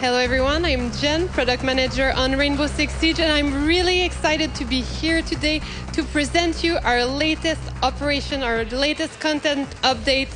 Hello everyone, I'm Jen, Product Manager on Rainbow Six Siege, and I'm really excited to be here today to present you our latest operation, our latest content update,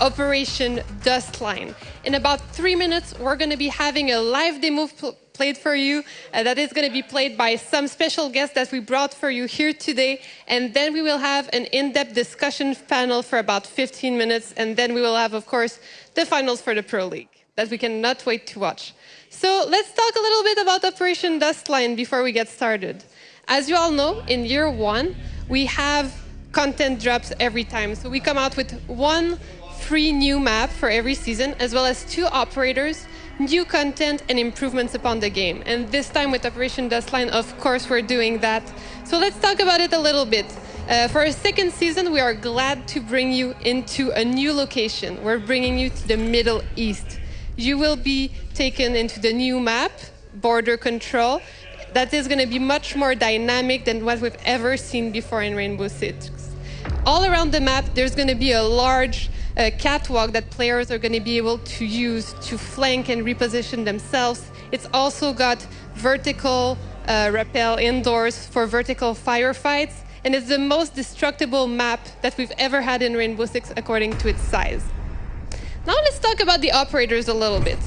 Operation Dustline. In about 3 minutes, we're going to be having a live demo played for you that is going to be played by some special guests that we brought for you here today, and then we will have an in-depth discussion panel for about 15 minutes, and then we will have, of course, the finals for the Pro League that we cannot wait to watch. So let's talk a little bit about Operation Dustline before we get started. As you all know, in year one, we have content drops every time. So we come out with one free new map for every season, as well as 2 operators, new content, and improvements upon the game. And this time with Operation Dustline, of course, we're doing that. So let's talk about it a little bit. For our second season, we are glad to bring you into a new location. We're bringing you to the Middle East. You will be taken into the new map, Border Control, that is going to be much more dynamic than what we've ever seen before in Rainbow Six. All around the map, there's going to be a large catwalk that players are going to be able to use to flank and reposition themselves. It's also got vertical rappel indoors for vertical firefights, and it's the most destructible map that we've ever had in Rainbow Six according to its size. Now let's talk about the operators a little bit.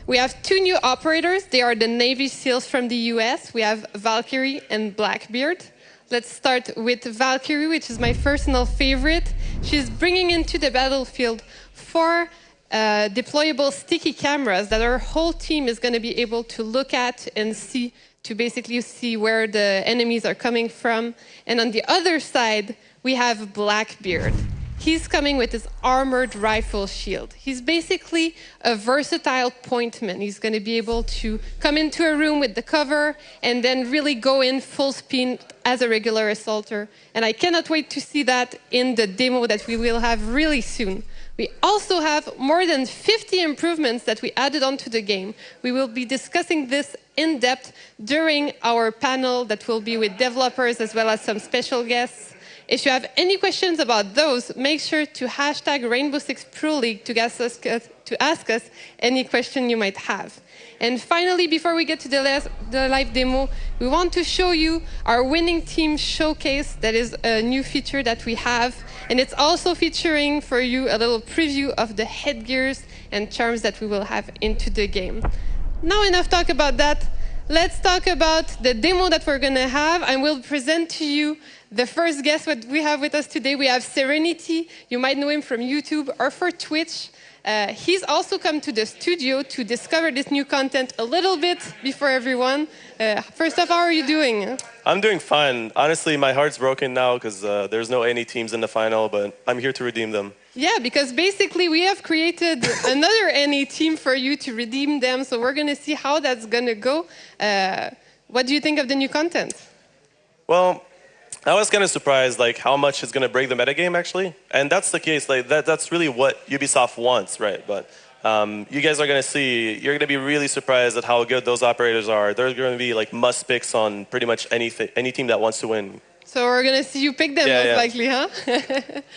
We have 2 new operators. They are the Navy SEALs from the US. We have Valkyrie and Blackbeard. Let's start with Valkyrie, which is my personal favorite. She's bringing into the battlefield 4 deployable sticky cameras that our whole team is going to be able to look at and see, to basically see where the enemies are coming from. And on the other side, we have Blackbeard. He's coming with his armored rifle shield. He's basically a versatile pointman. He's going to be able to come into a room with the cover and then really go in full speed as a regular assaulter. And I cannot wait to see that in the demo that we will have really soon. We also have more than 50 improvements that we added onto the game. We will be discussing this in depth during our panel that will be with developers as well as some special guests. If you have any questions about those, make sure to hashtag Rainbow Six Pro League to ask us any question you might have. And finally, before we get to the live demo, we want to show you our winning team showcase. That is a new feature that we have. And it's also featuring for you a little preview of the headgears and charms that we will have into the game. Now enough talk about that. Let's talk about the demo that we're going to have. I will present to you the first guest that we have with us today. We have Serenity. You might know him from YouTube or for Twitch. He's also come to the studio to discover this new content a little bit before everyone. First off, how are you doing? I'm doing fine. Honestly, my heart's broken now because there's no any teams in the final, but I'm here to redeem them. Yeah, because basically we have created another NA team for you to redeem them, so we're going to see how that's going to go. What do you think of the new content? Well, I was kind of surprised like how much it's going to break the metagame actually, and that's the case. Like that's really what Ubisoft wants, right? But you guys are going to see, you're going to be really surprised at how good those operators are. They're going to be like must picks on pretty much any team that wants to win. So we're going to see you pick them most likely, huh?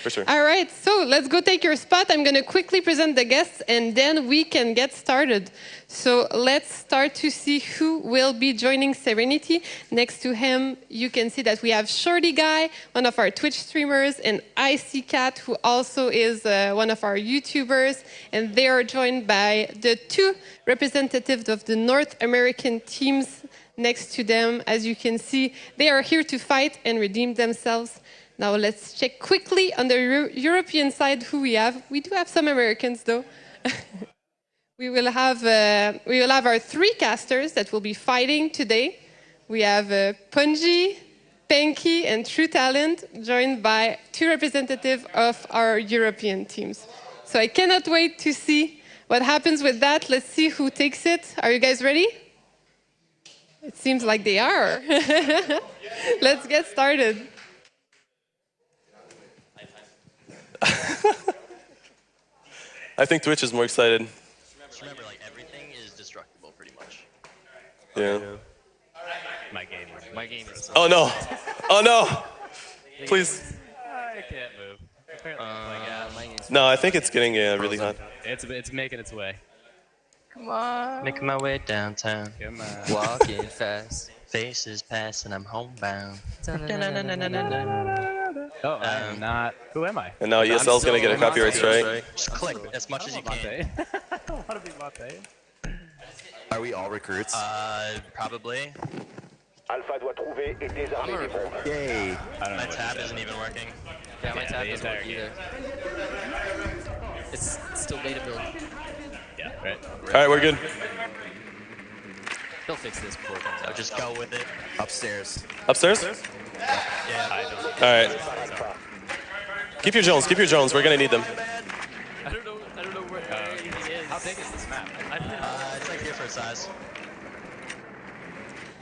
For sure. All right, so let's go take your spot. I'm going to quickly present the guests and then we can get started. So let's start to see who will be joining Serenity. Next to him, you can see that we have Shorty Guy, one of our Twitch streamers, and Icy Cat, who also is one of our YouTubers. And they are joined by the 2 representatives of the North American teams next to them. As you can see, they are here to fight and redeem themselves. Now let's check quickly on the European side who we have. We do have some Americans though. we will have our 3 casters that will be fighting today. We have Punji, Penky, and True Talent, joined by 2 representatives of our European teams. So I cannot wait to see what happens with that. Let's see who takes it. Are you guys ready? It seems like they are. Let's get started. I think Twitch is more excited. Remember, like everything is destructible, pretty much. Yeah. My game is. Oh no! Oh no! Please. I can't move. Apparently, My game's No, I think it's getting really hot. it's making its way. Come on. Making my way downtown. Come on. Walking fast. Faces pass and I'm homebound. Oh, I am not. Who am I? And now ESL's gonna get a copyright strike. Just click as much as you can. I don't want to be Monte. Are we all recruits? Probably. Alpha doit trouver et désarmer les bombes. Yay! I don't My know. tab isn't even working. Yeah, my tab the doesn't work entire either. It's still data build. Yeah, right. All right, we're good. They'll fix this before it comes So out. just go with it. Upstairs. Upstairs? Yeah, I don't. All right. Keep your drones. Keep your drones. We're gonna need them. I don't know where he is. How big is this map? it's like here for size.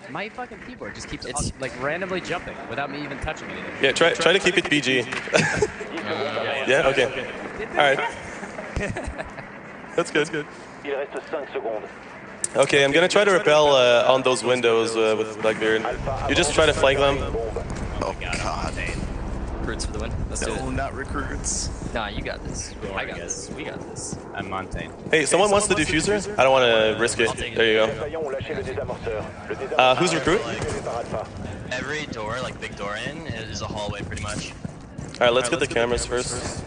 My fucking keyboard just keeps It's- like randomly jumping without me even touching anything. Yeah, try to keep it PG. Yeah. Okay. All right. That's good. Il reste 5 secondes. Okay, I'm gonna try to repel on those windows with Blackbeard. You just try to flank them. Oh god. Recruits for the win. Let's do No, it. not recruits. Nah, you got this. Go I on, got guys. this. We got this. I'm Montaigne. Hey, someone wants the diffuser? I don't want to risk it. There you go. Assaillants ont lâché le désamorceur. Le désamorceur Who's recruit? est par Alpha. Every door, like big door in, is a hallway pretty much. All right, let's get the cameras first.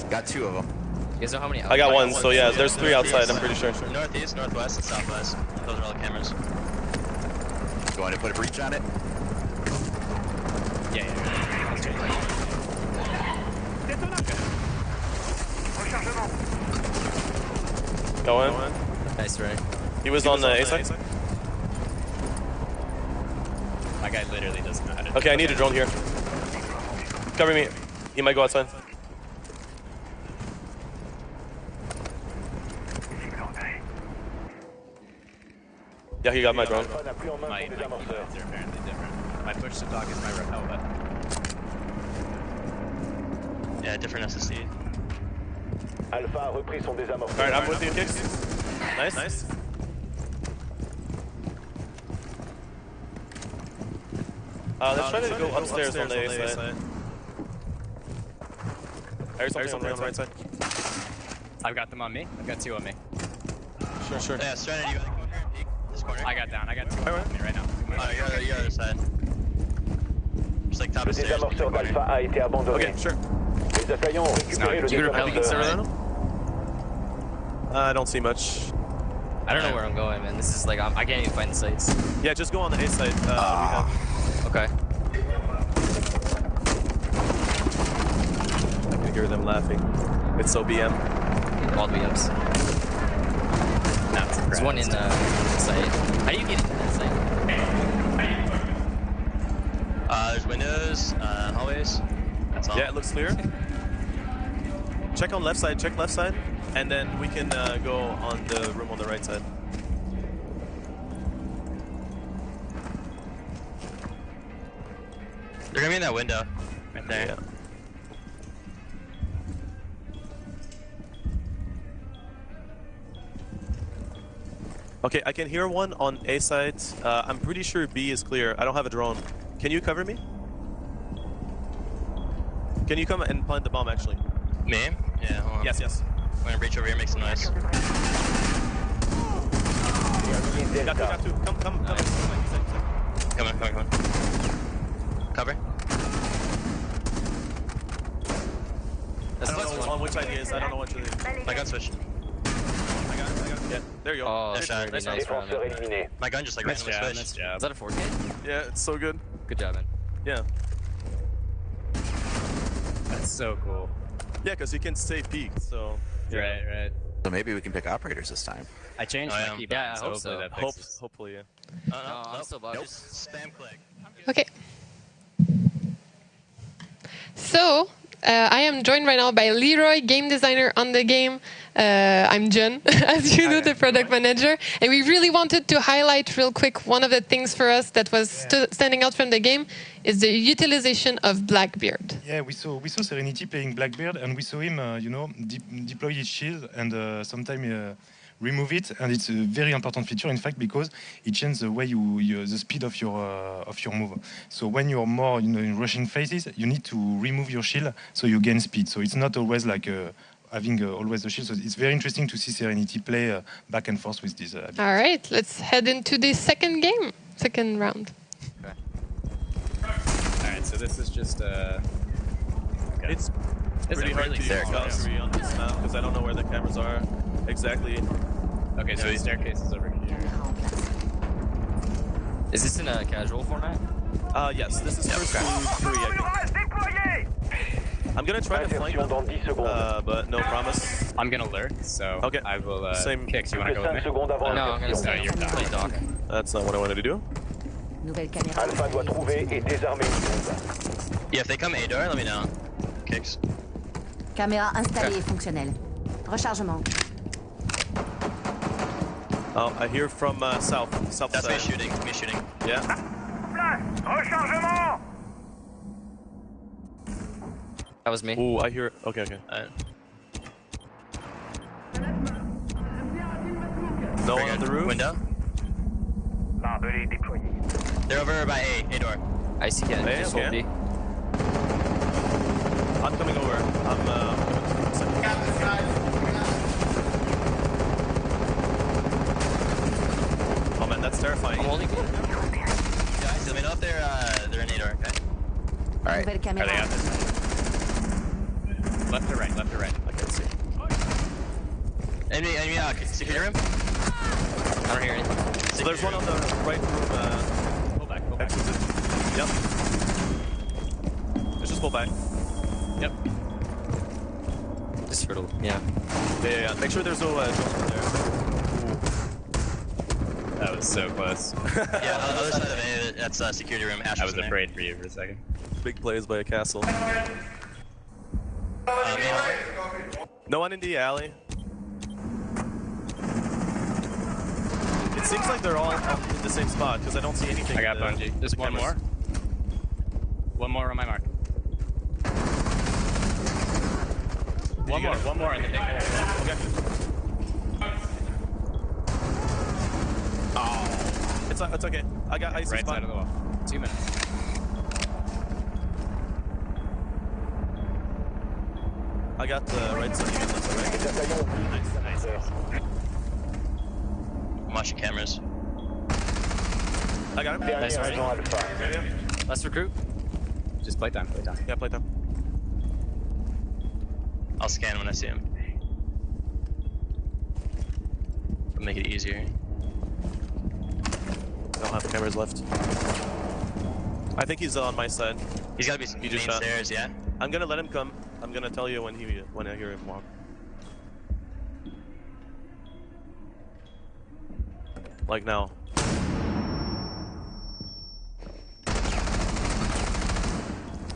Got 2 of them. You guys know how many? I got one, so yeah, there's 3 outside. I'm pretty sure. Northeast, northwest, and southwest. Those are all the cameras. Going to put a breach on it. Yeah. Let's change it. Going. Nice, Ray. He was on the A side. My guy literally doesn't know how to. Okay, I need a drone here. Cover me. He might go outside. Yeah, he got my drone. Alpha n'a plus en main My son désamorceur. keybinds are apparently different. My push to talk is my repel button. Yeah, different SSD. Alpha a repris son désamorceur. All right, I'm with you, Kicks. Nice. Let's try to go upstairs on the A side. I heard something on the right side. I've got them on me. I've got 2 on me. Sure. Yeah, Serenity, you gotta come here and peek this corner. I got down. I got 2 on me right now. Oh, you're other side. Just like top Le of stairs. désamorceur d'Alpha a été abandonné. Okay, sure. Les assaillants ont récupéré le You repel désamorceur. I don't see much. I don't know where I'm going, man. This is like I can't even find the sites. Yeah, just go on the A side. Okay. I can hear them laughing. It's so BM. All the BMs. Not There's one in the site. How do you get into that site? There's windows, hallways. That's all. Yeah, it looks clear. Check on left side, check left side, and then we can go on the room on the right side. They're gonna be in that window. Right there. Yeah. Okay, I can hear one on A side. I'm pretty sure B is clear. I don't have a drone. Can you cover me? Can you come and plant the bomb, actually? Me? Yeah, hold on. Yes. I'm gonna reach over here and make some noise. Got two. Come. Come on. Cover. I don't know on which side he is. I don't know what to do. My gun switched. I got it. Yeah, there you go. Oh, Nice shot. very nice round. Défenseur éliminé. My gun just like Nice randomly job. switched. Nice job. Is that a 4K? Yeah, it's so good. Good job, man. Yeah. That's so cool. Yeah, because you can stay peaked, so... Yeah. Right. So maybe we can pick operators this time. I changed I my am. keybind, Yeah, I so hope hopefully so. that fixes. Hopefully, yeah. Oh, No, I'm nope. still bugged. Just spam click. Okay. So, I am joined right now by Leroy, game designer on the game. I'm Jen, as you know, the product manager. And we really wanted to highlight real quick one of the things for us that was standing out from the game is the utilization of Blackbeard. Yeah, we saw Serenity playing Blackbeard, and we saw him, deploy his shield and sometimes remove it. And it's a very important feature, in fact, because it changes the way the speed of your move. So when you're more in rushing phases, you need to remove your shield so you gain speed. So it's not always like having always the shield. So it's very interesting to see Serenity play back and forth with this. All right, let's head into the second round. Alright, so this is just okay. It's pretty hard to use Valkyrie on this map because I don't know where the cameras are exactly. Okay, so the staircase is over here. Is this in a casual format? Yes, this is first to 3, I think. I'm gonna try to flank Insertion dans them, 10 secondes. but no promise. I'm gonna lurk, so Okay. I will Same. Kix, you wanna go with 5 me? secondes avant No, I'm gonna insertion. stay. you're down. Play dock. That's not what I wanted to do. Nouvelle caméra. Alpha doit trouver et désarmer une bombe. Yeah, if they come A door, let me know. Kicks. Caméra installée et fonctionnelle. Rechargement. Oh, I hear from south That's me side. shooting. Me shooting. Yeah. That was me. Ooh, I hear. Okay. No one on the roof. Window. They're over by A door. I see it. Hey, Just okay. hold B. I'm coming over. I'm Oh man, that's terrifying. I'm holding B. Guys, let me know if they're in A door, okay? All right. Nouvelle Are they caméra. out this side? Left to right, left to right. I can't see. Enemy, security room? I don't hear anything. So there's one on the right room. Pull back, pull back. Exit. Yep. Let's just pull back. Yep. Just hurdle. Yeah. Yeah. Make sure there's no drones in there. That was so close. Yeah, on the other side of A, that's security room. Ash I was in there. afraid for you for a second. Big plays by a castle. Main. No one in the alley. It seems like they're all in the same spot because I don't see anything. I got in the- Bungie. Just the one cameras. more. One more on my mark. One more in the thing. Okay. Oh, it's okay. I got icy Right spot. side of the wall. 2 minutes. I got the right side. You got left side, Les assaillants ont Nice, nice. I'm watching cameras. right? I got him. Dernier Nice, right. agent Alpha. Yeah. Let's recruit. Just play time, play time. Yeah, play time. I'll scan when I see him. It'll make it easier. I don't have cameras left. I think he's on my side. He's gotta be He main just shot. stairs, yeah? I'm gonna let him come. I'm gonna tell you when I hear him walk. Like now.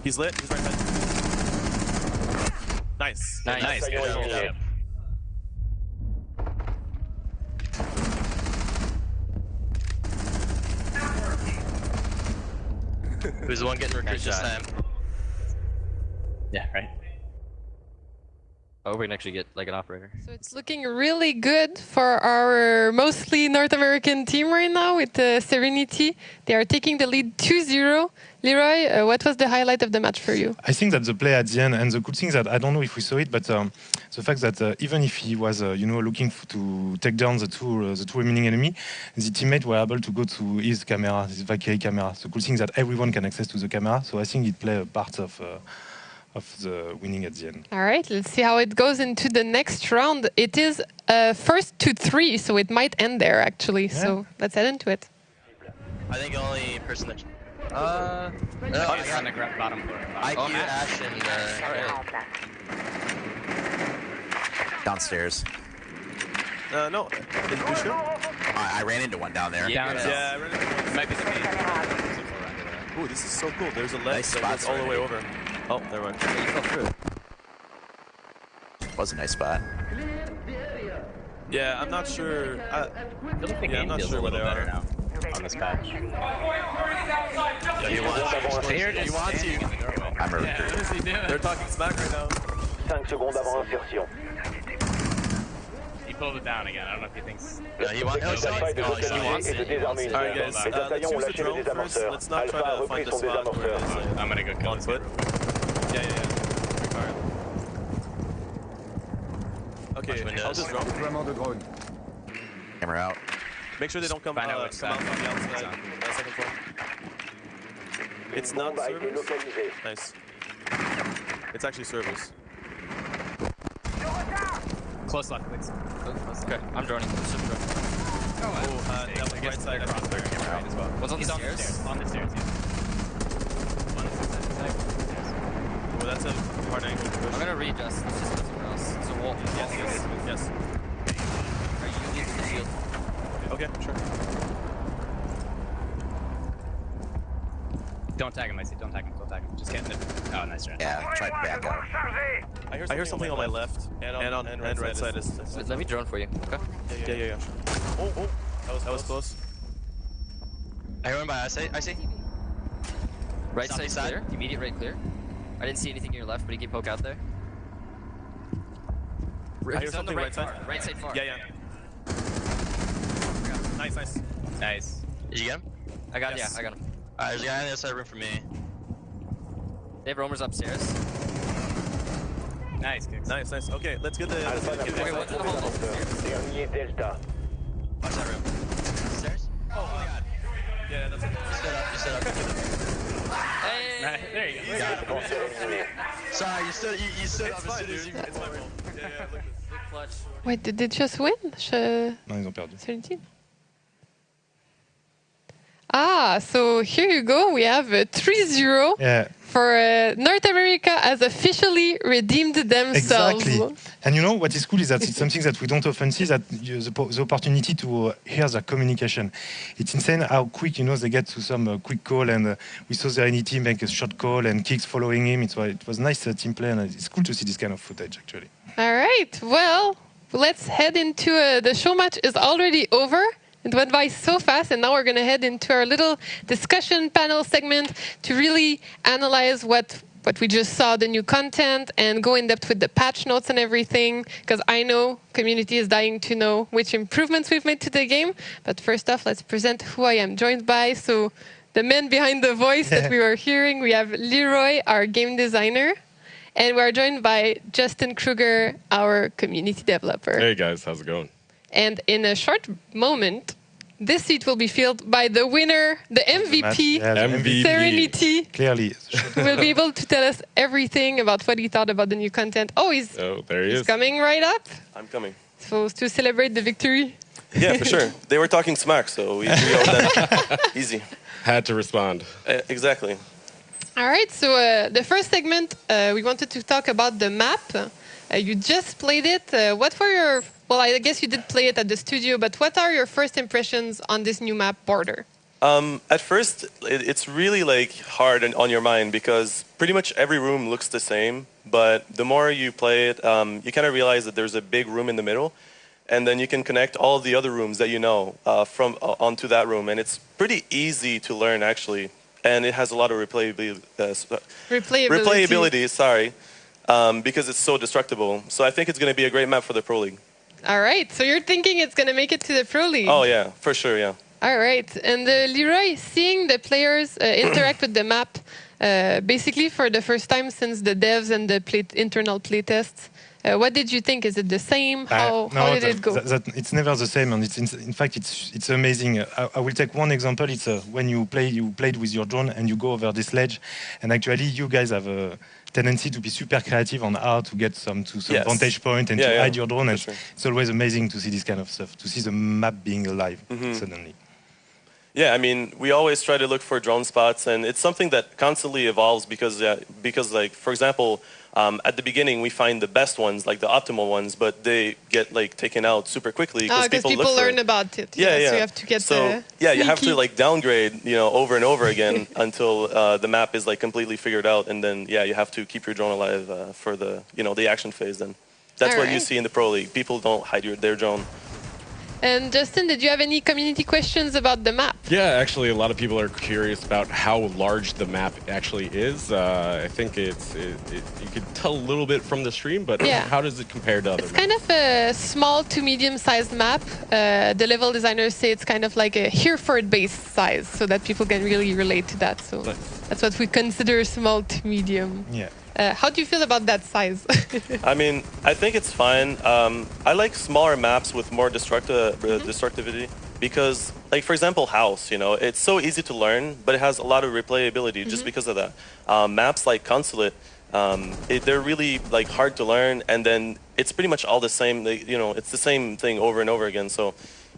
He's lit. He's right side. Nice. Nice. Good job, good job. Who's the one getting recruited this shot. time? Yeah, right. Oh, we can actually get like an operator. So it's looking really good for our mostly North American team right now with Serenity. They are taking the lead 2-0. Leroy, what was the highlight of the match for you? I think that the play at the end, and the cool thing is that I don't know if we saw it, but the fact that even if he was, looking to take down the two remaining enemy, the teammate were able to go to his camera, his Valkyrie camera. The cool thing is that everyone can access to the camera, so I think it played a part of the winning at the end. All right, let's see how it goes into the next round. It is first to 3, so it might end there actually. So let's head into it. I think the only person that... No, He's on the bottom floor. IQ, Ash, and... Alright. Downstairs. No. Did you shoot? I ran into one down there. Yeah. Yeah, I ran into one. Might be the main. Ooh, this is so cool. There's a ledge Nice that goes spots all the way already. over. Oh, never mind. You fell through. Was a nice spot. Yeah, I'm not sure. I feel like the Yeah, I'm game not feels sure a where little they better are. now on this patch. Yeah, you want They're just You want standing to. in the doorway. I'm a Yeah, what is he doing? They're talking smack right now. 5 secondes avant insertion. He pulled it down again. I don't know if he thinks. Yeah, he wants... Les appareils de localiser et de désarmer une Alright bombe. guys, Les let's assaillants ont use the lâché le drone first. désamorceur. Let's not try Alpha a to repris find the son spot where désamorceur. it's I'm gonna go kill on this foot. group. Yeah. Okay, I'll just drone. Camera out. Make sure they don't come, Find out come which out side. from the outside. Second floor. It's not Bombe a été service. localisée. Nice. It's actually service. Close luck, please. Okay, I'm droning. Oh, that was right side. That's the third camera out as well. One's on the He's stairs. on the stairs, yeah. One is stairs. Oh, that's a hard angle to push. I'm gonna readjust. Let's just go somewhere else. So wall. Yes. Are you leaving the shield? Okay, sure. Don't tag him, I see. Don't tag him. Just get in the... Oh, nice try. Yeah, try to back out. I hear something on my left and right side is. Let me drone for you. Okay. Yeah. Oh, that was close. I hear one by us. I see. Right South side side. clear. Immediate right clear. I didn't see anything in your left, but he can poke out there. I hear He's on the something right right side. far. Right side far. Yeah. Nice. Nice. Did you get him? I got Yes. yeah, I got him. There's a guy in the other side room for me. They have roamers upstairs. Nice kicks. Nice. Okay, let's get the. Alpha n'a Okay, pas what's the trouvé hold? d'ascenseur. Dernier Delta. Watch that room. Stairs? Oh my god. Yeah, that's it. You stood up. Hey! There you go. Adversaire éliminé. Sorry, you stood up It's as fine, soon as you... dude. It's my fault. Yeah, look at this. Good clutch. Wait, did they just win? Non, ils ont perdu. 17. Ah, so here you go. We have a 3-0 Yeah, for North America has officially redeemed themselves. exactly. And you know what is cool is that it's something that we don't often see, that the opportunity to hear the communication. It's insane how quick, they get to some quick call, and we saw Serenity make a short call and Kicks following him. It was nice team play, and it's cool to see this kind of footage actually. All right. Well, let's head into the show match is already over. It went by so fast, and now we're going to head into our little discussion panel segment to really analyze what we just saw, the new content, and go in depth with the patch notes and everything, because I know community is dying to know which improvements we've made to the game. But first off, let's present who I am joined by. So the man behind the voice that we were hearing, we have Leroy, our game designer, and we're joined by Justin Kruger, our community developer. Hey guys, how's it going? And in a short moment, this seat will be filled by the winner, the MVP, Yeah, the MVP. Serenity, Clearly. who will be able to tell us everything about what he thought about the new content. Oh, he's Oh, there he is. coming right up. I'm coming. So to celebrate the victory. Yeah, for sure. They were talking smack, so we owe them. Easy. Had to respond. Exactly. All right, so the first segment, we wanted to talk about the map. You just played it. What were your... Well, I guess you did play it at the studio, but what are your first impressions on this new map, Border? At first, it's really hard on your mind because pretty much every room looks the same. But the more you play it, you kind of realize that there's a big room in the middle, and then you can connect all the other rooms that you know from onto that room, and it's pretty easy to learn actually, and it has a lot of replayability. Sorry, because it's so destructible. So I think it's going to be a great map for the Pro League. All right, so you're thinking it's going to make it to the Pro League? Oh yeah, for sure, yeah. All right, and Leroy, seeing the players interact with the map, basically for the first time since the devs and the internal playtests, what did you think? Is it the same? How did it go? It's never the same, and in fact it's amazing. I will take one example. It's when you played with your drone and you go over this ledge, and actually you guys have a tendency to be super creative on how to get some Yes. vantage point and Yeah, to yeah, hide your drone. And for sure. it's always amazing to see this kind of stuff, to see the map being alive suddenly. Yeah, I mean, we always try to look for drone spots, and it's something that constantly evolves because like, for example, at the beginning we find the best ones, like the optimal ones, but they get taken out super quickly Because people people look for learn it. about it. Yeah, yeah. So you have to get you have to sneaky. downgrade, over and over again until the map is completely figured out, and then you have to keep your drone alive for the the action phase. Then that's what you Alright. see in the Pro League. People don't hide their drone. And Justin, did you have any community questions about the map? Yeah, actually, a lot of people are curious about how large the map actually is. I think you could tell a little bit from the stream, but Yeah. how does it compare to other It's maps? kind of a small to medium-sized map. The level designers say it's kind of like a Hereford-based size, so that people can really relate to that. So Nice. that's what we consider small to medium. Yeah. How do you feel about that size? I mean, I think it's fine. I like smaller maps with more destructivity because, like, for example, House, you know, it's so easy to learn, but it has a lot of replayability just because of that. Maps like Consulate, they're really, like, hard to learn, and then it's pretty much all the same, you know, it's the same thing over and over again. So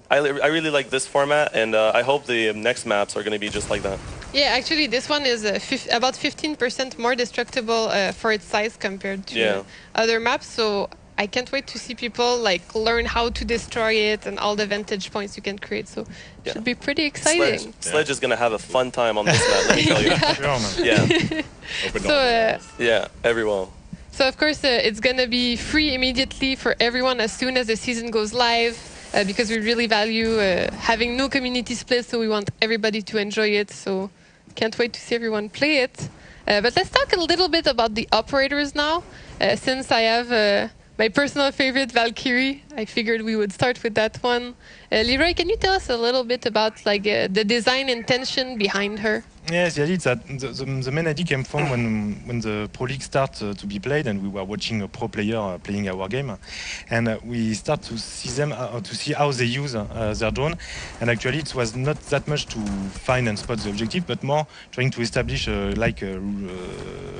I really like this format, and I hope the next maps are going to be just like that. Yeah, actually, this one is about 15% more destructible for its size compared to other maps. So I can't wait to see people like learn how to destroy it and all the vantage points you can create. So it should be pretty exciting. Sledge is going to have a fun time on this map, let me tell you. Yeah, everyone. So of course, it's going to be free immediately for everyone as soon as the season goes live. Because we really value having no community split, so we want everybody to enjoy it. So can't wait to see everyone play it. But let's talk a little bit about the operators now. Since I have my personal favorite, Valkyrie, I figured we would start with that one. Leroy, can you tell us a little bit about like the design intention behind her? Yes, the idea is that the main idea came from when the Pro League started to be played, and we were watching a pro player playing our game, and we start to see them to see how they use their drone. And actually, it was not that much to find and spot the objective, but more trying to establish like a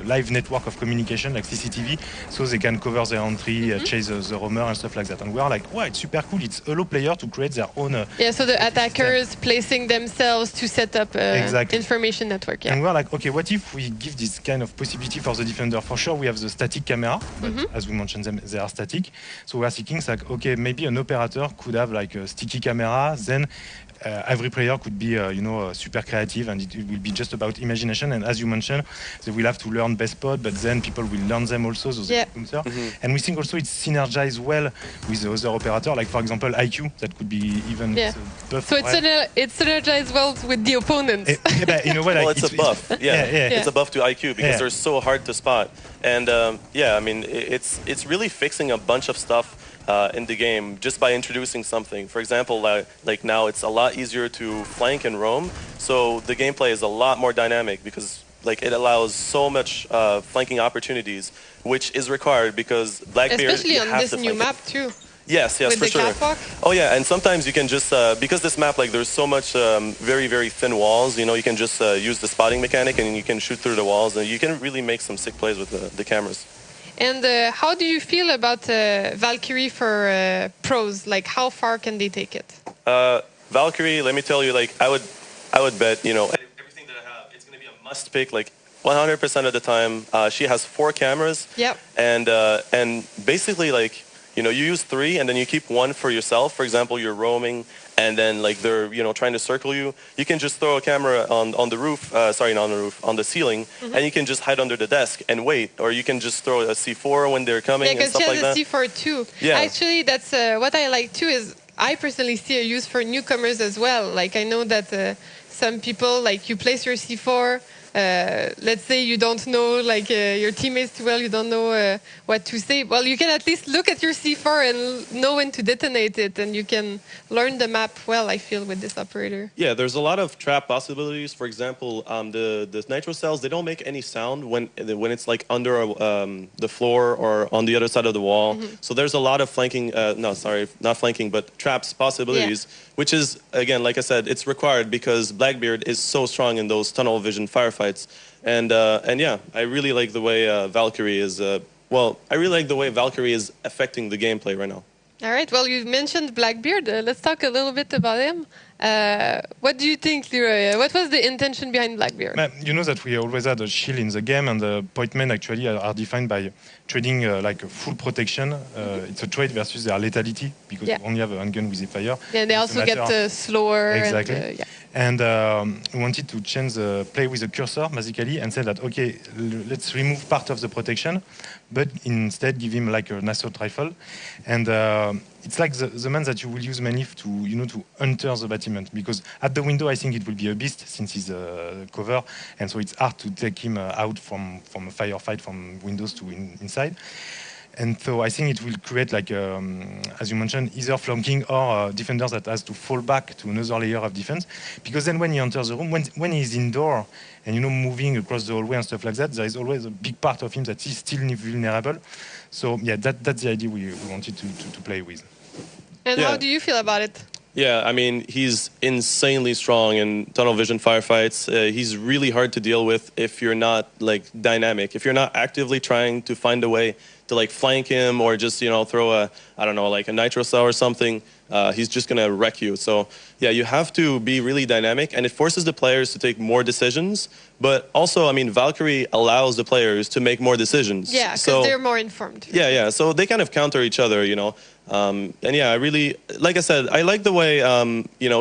live network of communication, like CCTV, so they can cover their entry, chase the roamer and stuff like that. And we are like, wow, it's super cool. It's allow player to create their own. So the attackers placing themselves to set up information network. And we're like, okay, what if we give this kind of possibility for the defender? For sure, we have the static camera, but as we mentioned, they are static. So we're thinking, like, okay, maybe an operator could have like a sticky camera, then every player could be, super creative, and it will be just about imagination. And as you mentioned, they will have to learn best spot, but then people will learn them also. And we think also it's synergized well with the other operator, like for example IQ, that could be even buff. So it's synergized well with the opponents. In a way, like, it's a buff. It's a buff to IQ because they're so hard to spot. And I mean, it's really fixing a bunch of stuff in the game just by introducing something. For example, like now it's a lot easier to flank and roam, so the gameplay is a lot more dynamic because like it allows so much flanking opportunities, which is required because Blackbeard especially on this new map too. Yes, with for the sure. catwalk? Oh yeah, and sometimes you can just because this map, like there's so much very, very thin walls, you know, you can just use the spotting mechanic and you can shoot through the walls, and you can really make some sick plays with the cameras. And how do you feel about Valkyrie for pros? Like, how far can they take it? Valkyrie, let me tell you, like I would bet, you know, everything that I have, it's gonna be a must pick, like 100% of the time. She has 4 cameras. Yep. And basically, like, you know, you use 3 and then you keep 1 for yourself. For example, you're roaming and then like they're, you know, trying to circle you. You can just throw a camera on the roof, sorry, not on the roof, on the ceiling, and you can just hide under the desk and wait. Or you can just throw a C4 when they're coming and stuff like that. Yeah, because she has a C4 too. Yeah. Actually, that's what I like too is I personally see a use for newcomers as well. Like I know that some people, like you place your C4, let's say you don't know like your teammates too well, you don't know what to say. Well, you can at least look at your C4 and know when to detonate it, and you can learn the map well, I feel, with this operator. Yeah, there's a lot of trap possibilities. For example, the nitro cells, they don't make any sound when it's like under the floor or on the other side of the wall. So there's a lot of flanking, not flanking, but traps possibilities, which is, again, like I said, it's required because Blackbeard is so strong in those tunnel vision firefights. And yeah, I really like the way Valkyrie is. I really like the way Valkyrie is affecting the gameplay right now. All right. Well, you mentioned Blackbeard. Let's talk a little bit about him. What do you think, Leroy? What was the intention behind Blackbeard? You know that we always had a shield in the game, and the point men actually are defined by trading like a full protection. It's a trade versus their lethality because you only have a handgun with a fire. Yeah, they also get slower. Exactly. And we wanted to change the play with the cursor, basically, and say that, okay, let's remove part of the protection, but instead give him like an assault rifle. And it's like the man that you will use mainly to enter the battlement, because at the window, I think it will be a beast since he's cover, and so it's hard to take him out from a firefight from windows to inside. And so I think it will create, like, as you mentioned, either flanking or defenders that has to fall back to another layer of defense. Because then when he enters the room, when he's indoor and, you know, moving across the hallway and stuff like that, there is always a big part of him that is still vulnerable. So yeah, that's the idea we wanted to play with. And Yeah. how do you feel about it? Yeah, I mean, he's insanely strong in tunnel vision firefights. He's really hard to deal with if you're not like dynamic, if you're not actively trying to find a way to like flank him or just, you know, throw a, I don't know, like a nitro cell or something. He's just gonna wreck you. So yeah, you have to be really dynamic, and it forces the players to take more decisions. But also, I mean, Valkyrie allows the players to make more decisions. Yeah, because So- they're more informed. yeah. So they kind of counter each other, you know. And yeah, I really, like I said, I like the way, you know,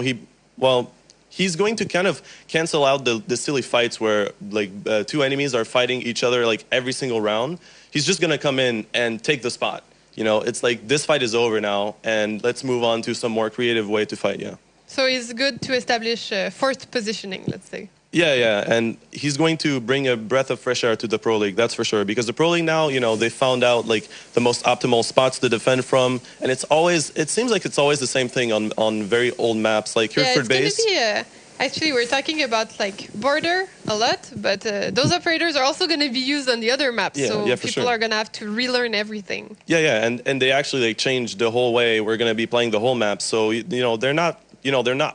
he's going to kind of cancel out the silly fights where like two enemies are fighting each other like every single round. He's just going to come in and take the spot. You know, it's like this fight is over now and let's move on to some more creative way to fight, yeah. So it's good to establish forced positioning, let's say. Yeah, and he's going to bring a breath of fresh air to the Pro League, that's for sure. Because the Pro League now, you know, they found out like the most optimal spots to defend from, and it seems like it's always the same thing on very old maps, like Hereford yeah, Base. it's going to be actually, we're talking about like border a lot, but those operators are also going to be used on the other maps. Yeah, so yeah, for people sure. are going to have to relearn everything. Yeah, and they actually like changed the whole way we're going to be playing the whole map. So you know they're not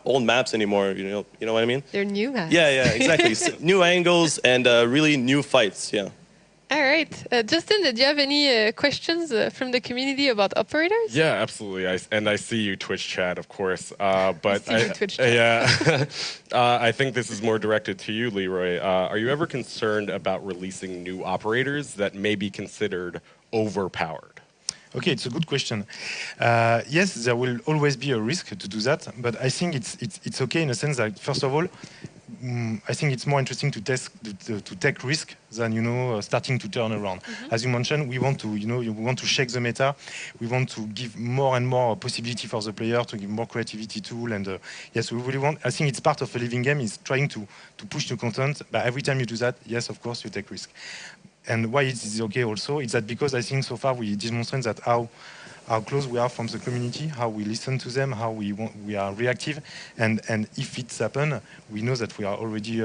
old maps anymore. You know what I mean? They're new maps. Yeah, exactly. New angles and really new fights. Yeah. All right. Justin, did you have any questions from the community about operators? Yeah, absolutely. I see you Twitch chat, of course. But see your Twitch chat. Yeah, I think this is more directed to you, Leroy. Are you ever concerned about releasing new operators that may be considered overpowered? Okay, it's a good question. Yes, there will always be a risk to do that, but I think it's okay in a sense that, first of all, I think it's more interesting to take risk than starting to turn around. As you mentioned, we want to shake the meta. We want to give more and more possibility for the player to give more creativity tool. And yes, we really want. I think it's part of a living game is trying to push the content. But every time you do that, yes, of course, you take risk. And why it is okay also is that because I think so far we demonstrate that how close we are from the community, how we listen to them, how we are reactive, and if it's happened, we know that we are already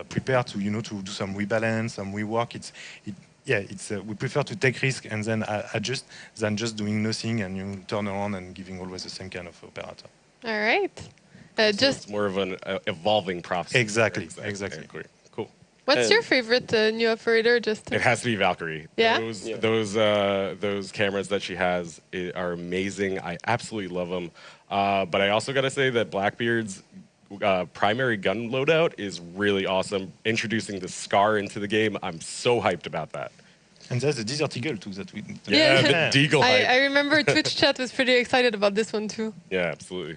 prepared to to do some rebalance, some rework. We prefer to take risk and then adjust than just doing nothing and turn around and giving always the same kind of operator. All right. So it's more of an evolving process. Exactly. Cool. What's your favorite new operator, Justin? It has to be Valkyrie. Yeah? Those cameras that she has are amazing. I absolutely love them. But I also got to say that Blackbeard's primary gun loadout is really awesome. Introducing the Scar into the game, I'm so hyped about that. And there's the Desert Eagle too that we. Yeah, the Deagle hype. I remember Twitch chat was pretty excited about this one too. Yeah, absolutely.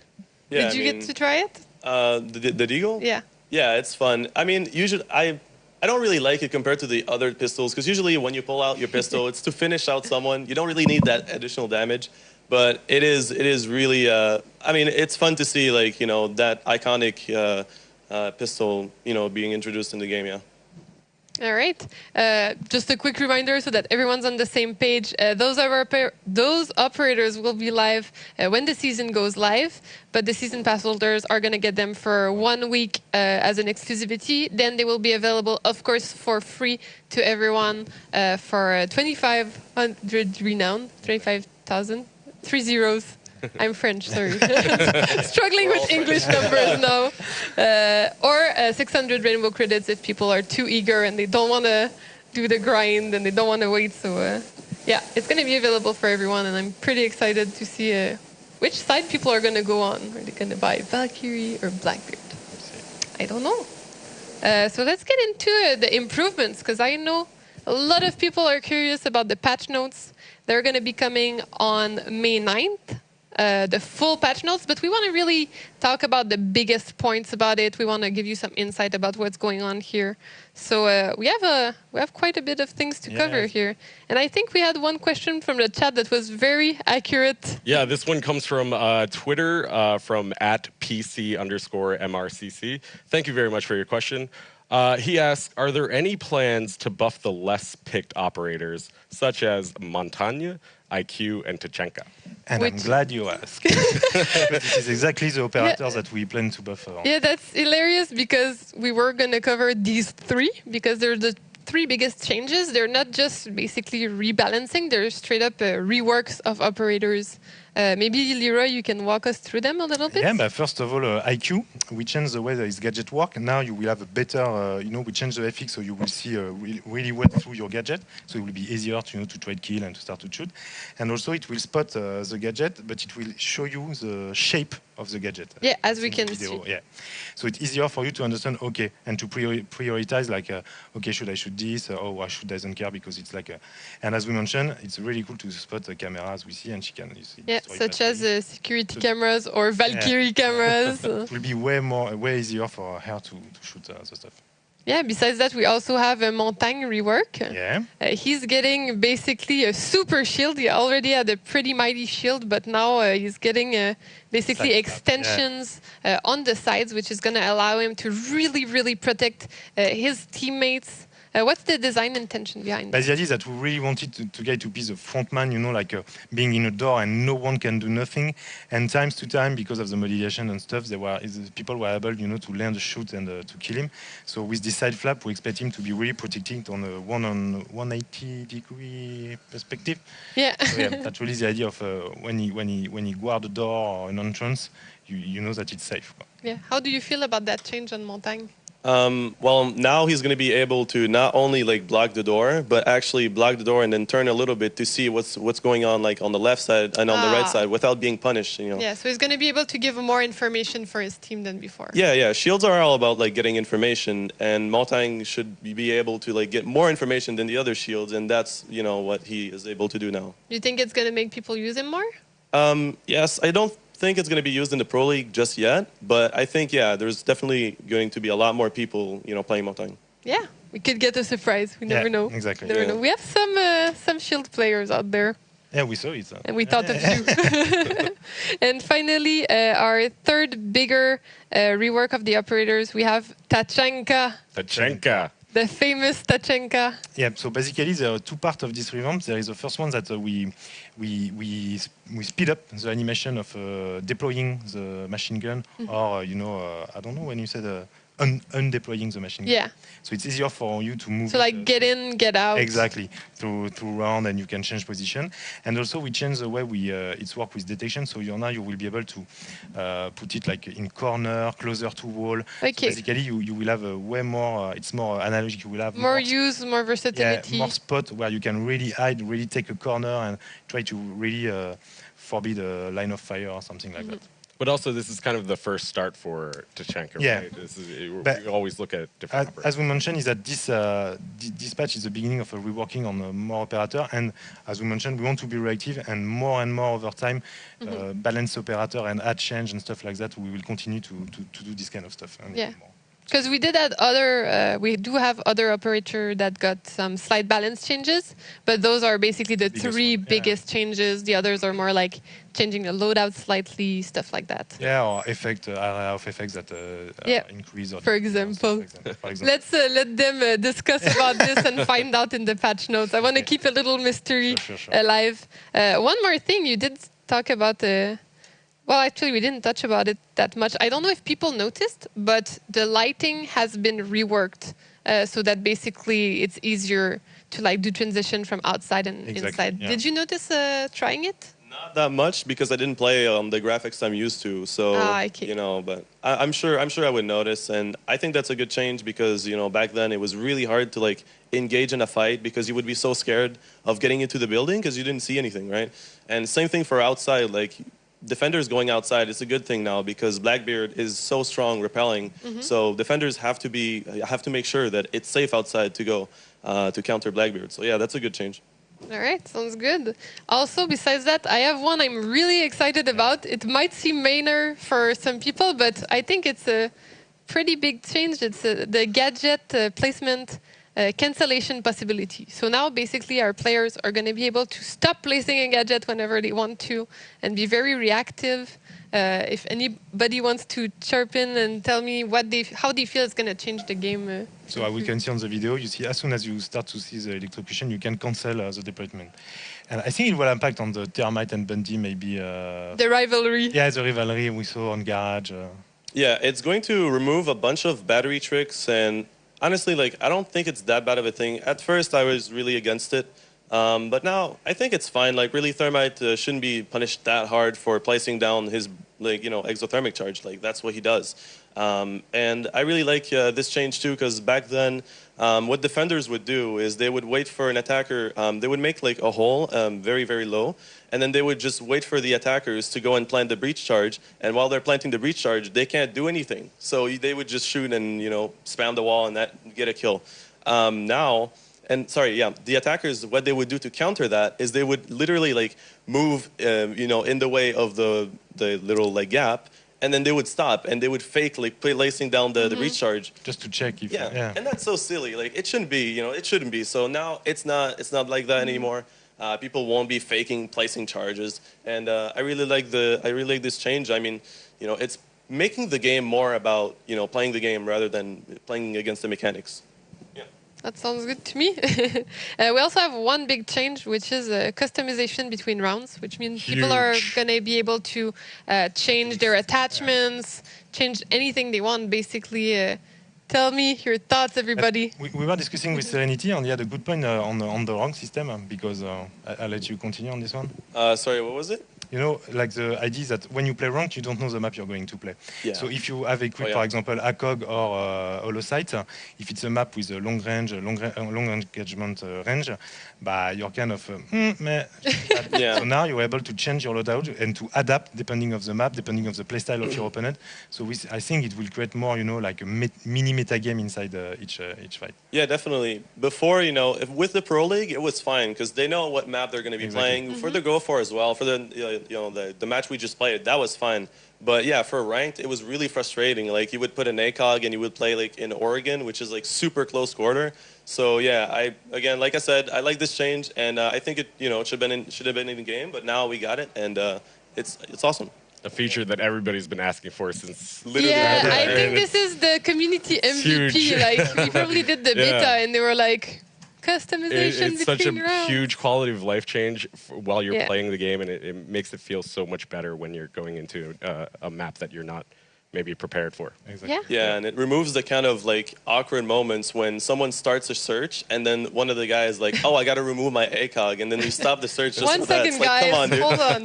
Yeah, Did you get to try it? The Deagle? Yeah. Yeah, it's fun. I mean, usually I don't really like it compared to the other pistols because usually when you pull out your pistol, it's to finish out someone. You don't really need that additional damage, but it is really. I mean, it's fun to see that iconic pistol being introduced in the game. Yeah. All right. Just a quick reminder so that everyone's on the same page. Those operators will be live when the season goes live, but the season pass holders are going to get them for 1 week as an exclusivity. Then they will be available, of course, for free to everyone for 2,500 renown, 25,000, 3 zeros. I'm French, sorry. Struggling with English numbers now. Or 600 rainbow credits if people are too eager and they don't want to do the grind and they don't want to wait. So yeah, it's going to be available for everyone, and I'm pretty excited to see which side people are going to go on. Are they going to buy Valkyrie or Blackbeard? I don't know. So let's get into the improvements, because I know a lot of people are curious about the patch notes. They're going to be coming on May 9th. The full patch notes, but we want to really talk about the biggest points about it. We want to give you some insight about what's going on here. So we have quite a bit of things to cover here. And I think we had one question from the chat that was very accurate. Yeah, this one comes from Twitter from @PC_MRCC. Thank you very much for your question. He asks, are there any plans to buff the less picked operators, such as Montagne, IQ, and Tachenka? And I'm glad you asked. This is exactly the operators that we plan to buff. Yeah, that's hilarious because we were going to cover these three because they're the three biggest changes. They're not just basically rebalancing, they're straight up reworks of operators. Maybe Leroy, you can walk us through them a little bit? Yeah, but first of all, IQ, we changed the way that his gadget work. Now you will have a better, we changed the FX so you will see really well through your gadget. So it will be easier to trade kill and to start to shoot. And also it will spot the gadget, but it will show you the shape of the gadget. Yeah, as we can see. Yeah. So it's easier for you to understand, okay, and to prioritize, like, okay, should I shoot this? Or I should doesn't care because it's like and as we mentioned, it's really cool to spot the cameras we see, and she can, you see. Yeah, such as security cameras or Valkyrie cameras. It will be way easier for her to shoot the stuff. Yeah, besides that, we also have a Montagne rework. Yeah. He's getting basically a super shield. He already had a pretty mighty shield, but now he's getting basically extensions on the sides, which is going to allow him to really, really protect his teammates. What's the design intention behind that? The idea is that we really wanted to get to be the front man, like being in a door and no one can do nothing. And times to time, because of the modulation and stuff, people were able, to land a shoot and to kill him. So with this side flap, we expect him to be really protected on a 180-degree perspective. Yeah. So yeah, that's really the idea of when he guard the door or an entrance, you know that it's safe. Yeah. How do you feel about that change on Montagne? Well, now he's going to be able to not only block the door, but actually block the door and then turn a little bit to see what's going on on the left side and on the right side without being punished. Yeah, so he's going to be able to give more information for his team than before. Yeah. Shields are all about getting information, and Montagne should be able to get more information than the other shields, and that's what he is able to do now. You think it's going to make people use him more? Yes, I don't think it's going to be used in the Pro League just yet, but I think there's definitely going to be a lot more people playing Montagne. Yeah, we could get a surprise. We never know. Exactly. Never know. We have some shield players out there. Yeah, we saw it. And we thought of you. And finally, our third bigger rework of the operators, we have Tachenka. The famous Tachenka. Yeah, so basically there are two parts of this revamp. There is the first one that we speed up the animation of deploying the machine gun, or I don't know when you said undeploying the machine gun. Yeah. So it's easier for you to move. So get in, get out. Exactly. To round, and you can change position. And also we change the way it's work with detection. So now you will be able to put it in corner, closer to wall. Okay. So basically you will have a way more. It's more analogic. You will have more use, more versatility. Yeah, more spot where you can really hide, really take a corner and try to really forbid a line of fire or something like that. But also, this is kind of the first start for Tachenka, yeah. Right? We always look at different as we mentioned, is that this patch is the beginning of a reworking on more operator. And as we mentioned, we want to be reactive and more over time, balance operator and add change and stuff like that. We will continue to do this kind of stuff. And yeah. Because we did add we do have other operator that got some slight balance changes, but those are basically the three biggest changes. The others are more changing the loadout slightly, stuff like that. Yeah, or area of effects that increase. Or for example. Let's let them discuss about this and find out in the patch notes. I want to keep a little mystery alive. One more thing, you did talk about well, actually, we didn't touch about it that much. I don't know if people noticed, but the lighting has been reworked so that basically it's easier to do transition from outside and inside. Yeah. Did you notice trying it? Not that much because I didn't play the graphics I'm used to. So but I'm sure I would notice, and I think that's a good change because back then it was really hard to engage in a fight because you would be so scared of getting into the building because you didn't see anything, right? And same thing for outside, defenders going outside, it's a good thing now because Blackbeard is so strong repelling. So defenders have to make sure that it's safe outside to go to counter Blackbeard. So yeah, that's a good change. All right, sounds good. Also, besides that, I have one I'm really excited about. It might seem minor for some people, but I think it's a pretty big change. It's the gadget placement cancellation possibility. So now basically our players are going to be able to stop placing a gadget whenever they want to and be very reactive. If anybody wants to chirp in and tell me how they feel it's going to change the game. So we can see on the video, you see as soon as you start to see the electrocution, you can cancel the deployment. And I think it will impact on the Thermite and Bundy maybe. The rivalry. Yeah, the rivalry we saw on Garage. Yeah, it's going to remove a bunch of battery tricks, and honestly, like, I don't think it's that bad of a thing. At first, I was really against it, but now I think it's fine. Like, really, Thermite shouldn't be punished that hard for placing down his, like, you know, exothermic charge. Like, that's what he does. And I really like this change too, because back then, what defenders would do is they would wait for an attacker. They would make like a hole very, very low, and then they would just wait for the attackers to go and plant the breach charge. And while they're planting the breach charge, they can't do anything. So they would just shoot and, you know, spam the wall and that get a kill. Now, and sorry, yeah, the attackers, what they would do to counter that is they would literally like move, you know, in the way of the little like gap. And then they would stop and they would fake like placing down the breach charge just to check if yeah. And that's so silly. Like it shouldn't be, you know, it shouldn't be. So now it's not like that anymore. People won't be faking placing charges, and I really like this change. I mean, you know, it's making the game more about, you know, playing the game rather than playing against the mechanics. That sounds good to me. We also have one big change, which is customization between rounds, which means people are going to be able to change their attachments, change anything they want, basically. Tell me your thoughts, everybody. We were discussing with Serenity, and he had a good point on the rank system, because I'll let you continue on this one. Sorry, what was it? You know, like the idea is that when you play ranked, you don't know the map you're going to play. Yeah. So if you have equipped, for example, ACOG or Holosight, if it's a map with a long engagement range, you're kind of yeah. So now you're able to change your loadout and to adapt depending of the map, depending of the playstyle of your opponent. So I think it will create more, you know, like a mini meta game inside each fight. Yeah, definitely. Before, you know, with the Pro League, it was fine because they know what map they're going to be playing. For the Go For as well, for the match we just played, that was fine. But yeah, for ranked, it was really frustrating. Like you would put an ACOG and you would play like in Oregon, which is like super close quarter. So yeah, like I said, I like this change, and I think it, you know, it should have been in the game, but now we got it, and it's awesome. A feature that everybody's been asking for since literally. Yeah, I think this is the community MVP. Like we probably did the beta, and they were like, customization it's such a rounds. huge quality of life change while you're playing the game, and it makes it feel so much better when you're going into a map that you're not maybe prepared for. Exactly. Yeah, and it removes the kind of like awkward moments when someone starts a search and then one of the guys like, oh, I got to remove my ACOG, and then you stop the search just 1 for that. second, It's like, guys, come on, dude. hold on.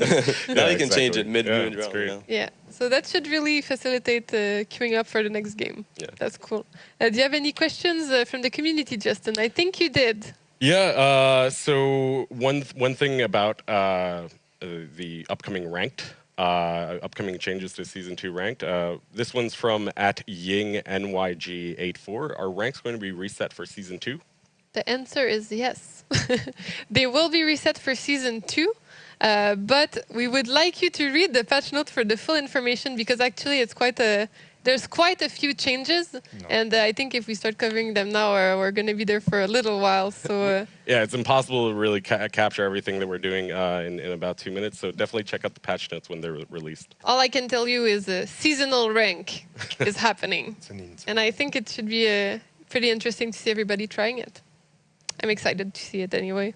Now you can change it mid round. round. You know? Yeah, so that should really facilitate queuing up for the next game. Yeah. That's cool. Do you have any questions from the community, Justin? I think you did. Yeah. So one thing about the upcoming ranked. Upcoming changes to Season 2 ranked. This one's from @YingNYG84. Are ranks going to be reset for Season 2? The answer is yes. They will be reset for Season 2, but we would like you to read the patch note for the full information, because actually it's there's quite a few changes, and I think if we start covering them now, we're going to be there for a little while. So yeah, it's impossible to really capture everything that we're doing in about 2 minutes. So definitely check out the patch notes when they're released. all I can tell you is a seasonal rank is happening, and I think it should be pretty interesting to see everybody trying it. I'm excited to see it anyway.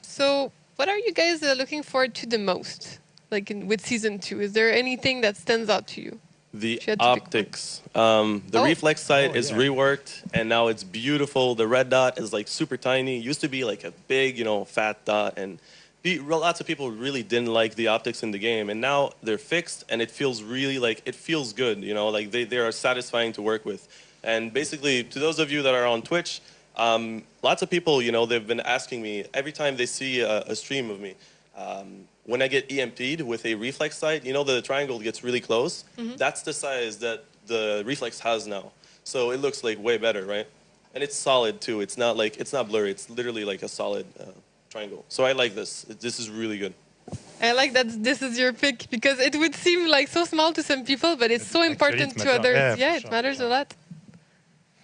So what are you guys looking forward to the most, like with Season 2? Is there anything that stands out to you? The optics. The reflex sight is reworked, and now it's beautiful. The red dot is like super tiny. It used to be like a big, you know, fat dot, and lots of people really didn't like the optics in the game, and now they're fixed, and it feels really like, it feels good, you know, like they are satisfying to work with. And basically, to those of you that are on Twitch, lots of people, you know, they've been asking me every time they see a stream of me, when I get EMP'd with a reflex sight, you know, the triangle gets really close. That's the size that the reflex has now. So it looks like way better, right? And it's solid too. It's not blurry. It's literally like a solid triangle. So I like this. This is really good. I like that this is your pick, because it would seem like so small to some people, but it's so important to others. Yeah, It sure. matters a lot.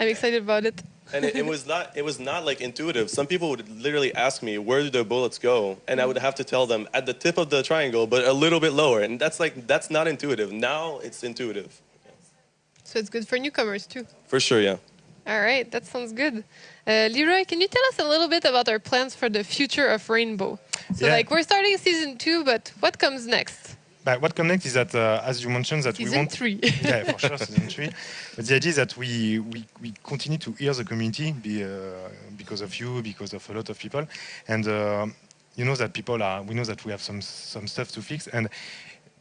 I'm excited about it. and it was not like intuitive. Some people would literally ask me, where do the bullets go? And I would have to tell them at the tip of the triangle, but a little bit lower. And that's not intuitive. Now it's intuitive. So it's good for newcomers too. For sure, yeah. All right, that sounds good. Leroy, can you tell us a little bit about our plans for the future of Rainbow? So Yeah. like we're starting season 2, but what comes next? But what comes next is that, as you mentioned, that we Season want 3. yeah, for sure, season 3. But the idea is that we continue to hear the community because of you, because of a lot of people, and you know that we know that we have some stuff to fix, and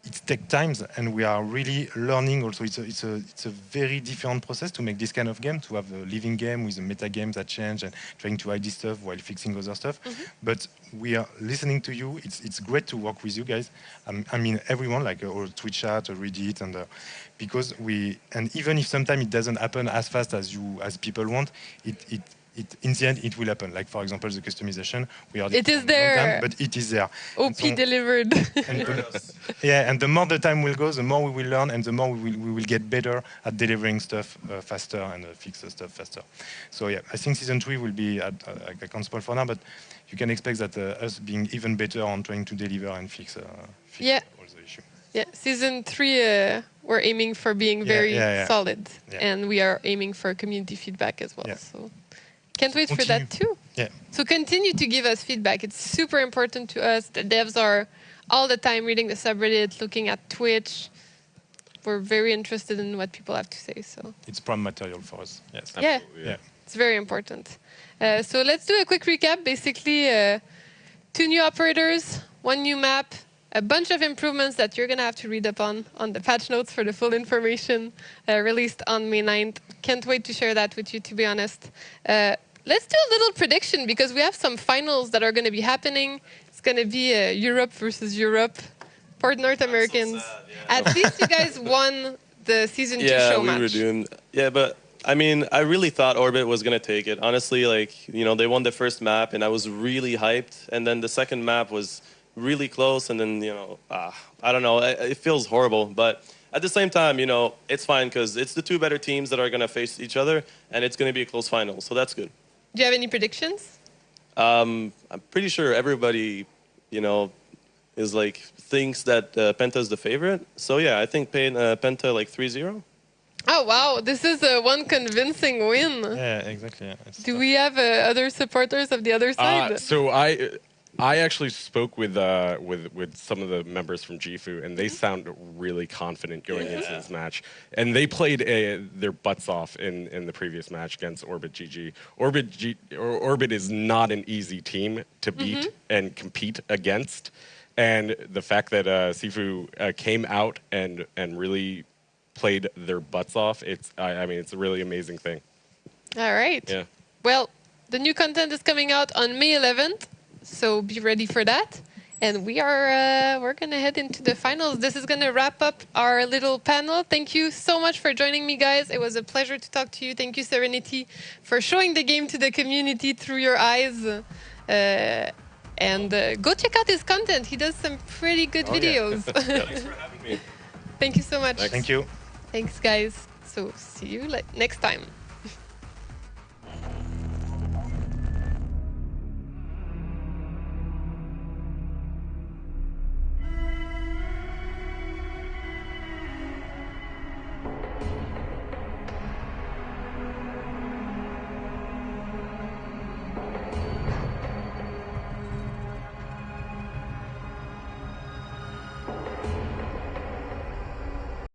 it takes time, and we are really learning. Also, it's a very different process to make this kind of game, to have a living game with a meta game that change and trying to hide this stuff while fixing other stuff. But we are listening to you. It's great to work with you guys. I mean, everyone, like or Twitch chat or Reddit, and because and even if sometimes it doesn't happen as fast as people want, in the end, it will happen. Like, for example, the customization. It is there. Time, but it is there. OP delivered. And the more the time will go, the more we will learn, and the more we will get better at delivering stuff faster and fix the stuff faster. So yeah, I think season 3 will be, I can't spoil for now, but you can expect that us being even better on trying to deliver and fix all the issues. Yeah, season 3, we're aiming for being very solid, and we are aiming for community feedback as well. Yeah. So can't wait for that too. Yeah. So continue to give us feedback. It's super important to us. The devs are all the time reading the subreddit, looking at Twitch. We're very interested in what people have to say. So it's prime material for us. Yes. Yeah, yeah. It's very important. So let's do a quick recap. Basically, 2 new operators, 1 new map, a bunch of improvements that you're going to have to read up on the patch notes for the full information released on May 9th. Can't wait to share that with you, to be honest. Let's do a little prediction because we have some finals that are going to be happening. It's going to be Europe versus Europe for North Americans. So sad, At least you guys won the season 2 show Yeah, match. we were doomed. Yeah, but I mean, I really thought Orbit was going to take it. Honestly, like, you know, they won the first map and I was really hyped. And then the second map was really close. And then, you know, I don't know. It feels horrible. But at the same time, you know, it's fine because it's the 2 better teams that are going to face each other. And it's going to be a close final. So that's good. Do you have any predictions? I'm pretty sure everybody, you know, is like thinks that Penta's the favorite. So yeah, I think Penta like 3-0. Oh wow, this is one convincing win. Yeah, exactly. Yeah. Do we have other supporters of the other side? So I actually spoke with some of the members from Gifu, and they sound really confident going into this match. And they played their butts off in the previous match against Orbit GG. Orbit is not an easy team to beat and compete against. And the fact that Sifu came out and really played their butts off, I mean, it's a really amazing thing. All right. Yeah. Well, the new content is coming out on May 11th. So be ready for that. And we're going to head into the finals. This is going to wrap up our little panel. Thank you so much for joining me, guys. It was a pleasure to talk to you. Thank you, Serenity, for showing the game to the community through your eyes. And go check out his content. He does some pretty good videos. Thanks for having me. Thank you so much. Thank you. Thanks, guys. So see you next time.